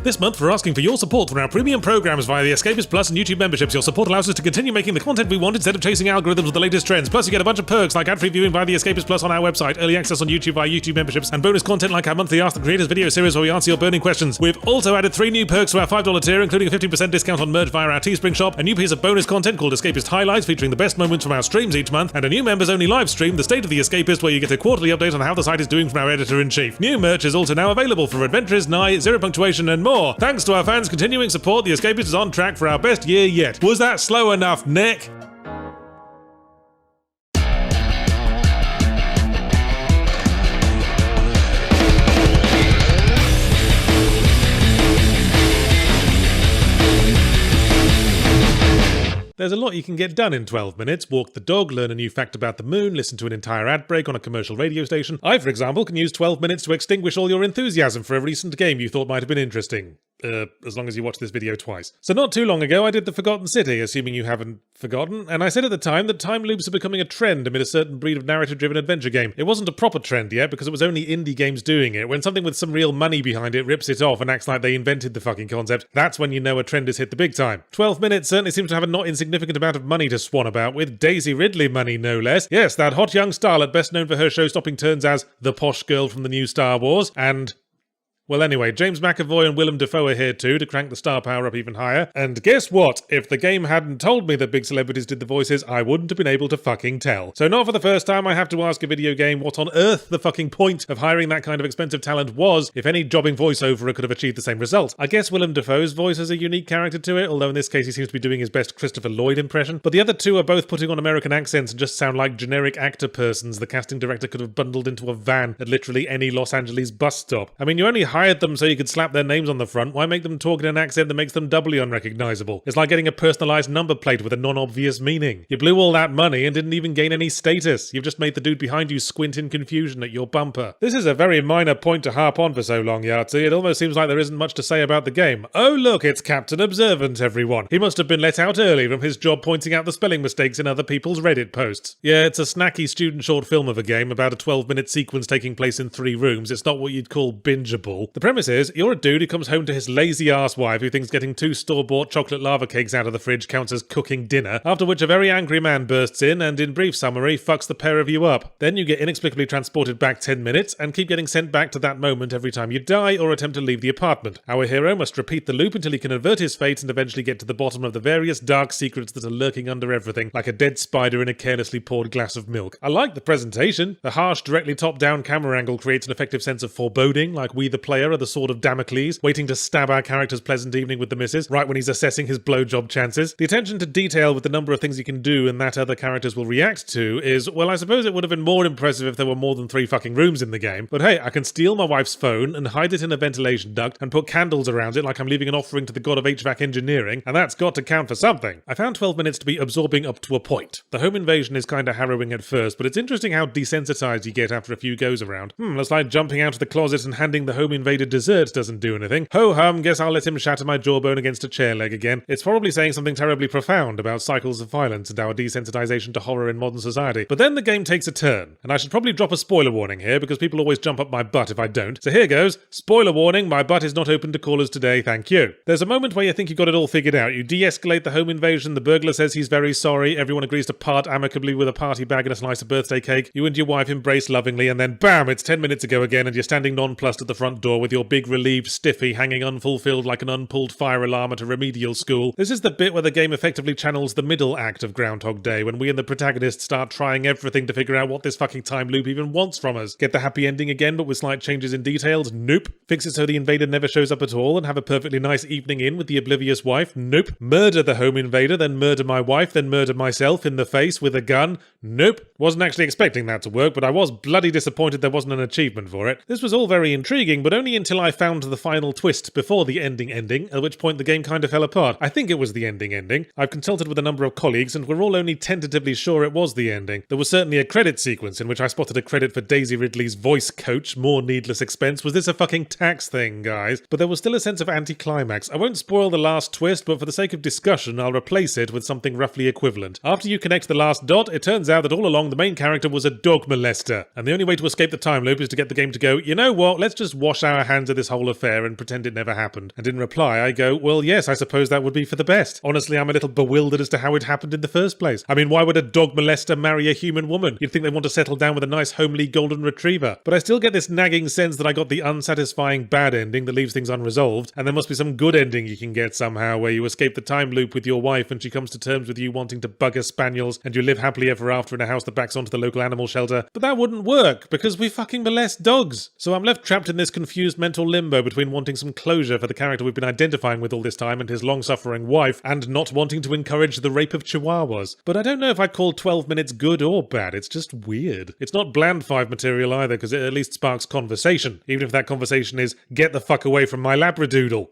This month, we're asking for your support for our premium programs via the Escapist Plus and YouTube memberships. Your support allows us to continue making the content we want instead of chasing algorithms with the latest trends. Plus, you get a bunch of perks like ad-free viewing via the Escapist Plus on our website, early access on YouTube via YouTube memberships, and bonus content like our monthly Ask the Creators video series where we answer your burning questions. We've also added 3 new perks to our $5 tier, including a 15% discount on merch via our Teespring shop, a new piece of bonus content called Escapist Highlights featuring the best moments from our streams each month, and a new members-only live stream, The State of the Escapist, where you get a quarterly update on how the site is doing from our editor-in-chief. New merch is also now available for Adventures, Nye, Zero Punctuation, and more. Thanks to our fans' continuing support, The Escapist is on track for our best year yet. Was that slow enough, Nick? There's a lot you can get done in 12 minutes. Walk the dog, learn a new fact about the moon, listen to an entire ad break on a commercial radio station. I, for example, can use 12 minutes to extinguish all your enthusiasm for a recent game you thought might have been interesting. As long as you watch this video twice. So not too long ago, I did The Forgotten City, assuming you haven't forgotten, and I said at the time that time loops are becoming a trend amid a certain breed of narrative-driven adventure game. It wasn't a proper trend yet, because it was only indie games doing it. When something with some real money behind it rips it off and acts like they invented the fucking concept, that's when you know a trend has hit the big time. 12 minutes certainly seems to have a not insignificant amount of money to swan about, with Daisy Ridley money, no less. Yes, that hot young starlet best known for her show-stopping turns as the posh girl from the new Star Wars, and... well, anyway, James McAvoy and Willem Dafoe are here too to crank the star power up even higher. And guess what? If the game hadn't told me that big celebrities did the voices, I wouldn't have been able to fucking tell. So not for the first time I have to ask a video game what on earth the fucking point of hiring that kind of expensive talent was if any jobbing voiceoverer could have achieved the same result. I guess Willem Dafoe's voice has a unique character to it, although in this case he seems to be doing his best Christopher Lloyd impression. But the other two are both putting on American accents and just sound like generic actor persons the casting director could have bundled into a van at literally any Los Angeles bus stop. I mean, you only hired them so you could slap their names on the front. Why make them talk in an accent that makes them doubly unrecognizable? It's like getting a personalized number plate with a non-obvious meaning. You blew all that money and didn't even gain any status. You've just made the dude behind you squint in confusion at your bumper. This is a very minor point to harp on for so long, Yahtzee. It almost seems like there isn't much to say about the game. Oh look, it's Captain Observant, everyone. He must have been let out early from his job pointing out the spelling mistakes in other people's Reddit posts. Yeah, it's a snacky student short film of a game about a 12-minute sequence taking place in 3 rooms. It's not what you'd call bingeable. The premise is, you're a dude who comes home to his lazy ass wife who thinks getting 2 store-bought chocolate lava cakes out of the fridge counts as cooking dinner, after which a very angry man bursts in and, in brief summary, fucks the pair of you up. Then you get inexplicably transported back 10 minutes and keep getting sent back to that moment every time you die or attempt to leave the apartment. Our hero must repeat the loop until he can avert his fate and eventually get to the bottom of the various dark secrets that are lurking under everything, like a dead spider in a carelessly poured glass of milk. I like the presentation. The harsh, directly top-down camera angle creates an effective sense of foreboding, like we the player are the sword of Damocles, waiting to stab our character's pleasant evening with the missus, right when he's assessing his blowjob chances. The attention to detail with the number of things you can do and that other characters will react to is, well, I suppose it would have been more impressive if there were more than 3 fucking rooms in the game. But hey, I can steal my wife's phone and hide it in a ventilation duct and put candles around it like I'm leaving an offering to the god of HVAC engineering, and that's got to count for something. I found 12 minutes to be absorbing up to a point. The home invasion is kinda harrowing at first, but it's interesting how desensitized you get after a few goes around. Looks like jumping out of the closet and handing the home invader dessert doesn't do anything. Ho-hum, guess I'll let him shatter my jawbone against a chair leg again. It's probably saying something terribly profound about cycles of violence and our desensitization to horror in modern society. But then the game takes a turn, and I should probably drop a spoiler warning here because people always jump up my butt if I don't. So here goes. Spoiler warning, my butt is not open to callers today, thank you. There's a moment where you think you got it all figured out. You de-escalate the home invasion, the burglar says he's very sorry, everyone agrees to part amicably with a party bag and a slice of birthday cake, you and your wife embrace lovingly, and then BAM! It's 10 minutes ago again and you're standing nonplussed at the front door with your big relieved stiffy hanging unfulfilled like an unpulled fire alarm at a remedial school. This is the bit where the game effectively channels the middle act of Groundhog Day, when we and the protagonist start trying everything to figure out what this fucking time loop even wants from us. Get the happy ending again but with slight changes in details? Nope. Fix it so the invader never shows up at all and have a perfectly nice evening in with the oblivious wife? Nope. Murder the home invader, then murder my wife, then murder myself in the face with a gun? Nope. Wasn't actually expecting that to work, but I was bloody disappointed there wasn't an achievement for it. This was all very intriguing, but only until I found the final twist before the ending, at which point the game kind of fell apart. I think it was the ending. I've consulted with a number of colleagues and we're all only tentatively sure it was the ending. There was certainly a credit sequence in which I spotted a credit for Daisy Ridley's voice coach. More needless expense. Was this a fucking tax thing, guys? But there was still a sense of anticlimax. I won't spoil the last twist, but for the sake of discussion, I'll replace it with something roughly equivalent. After you connect the last dot, it turns out that all along the main character was a dog molester, and the only way to escape the time loop is to get the game to go, you know what, let's just wash our our hands of this whole affair and pretend it never happened. And in reply, I go, well, yes, I suppose that would be for the best. Honestly, I'm a little bewildered as to how it happened in the first place. I mean, why would a dog molester marry a human woman? You'd think they want to settle down with a nice homely golden retriever. But I still get this nagging sense that I got the unsatisfying bad ending that leaves things unresolved, and there must be some good ending you can get somehow where you escape the time loop with your wife and she comes to terms with you wanting to bugger spaniels and you live happily ever after in a house that backs onto the local animal shelter. But that wouldn't work because we fucking molest dogs. So I'm left trapped in this confused mental limbo between wanting some closure for the character we've been identifying with all this time and his long-suffering wife, and not wanting to encourage the rape of chihuahuas. But I don't know if I'd call 12 minutes good or bad. It's just weird. It's not bland 5 material either, because it at least sparks conversation, even if that conversation is, get the fuck away from my labradoodle.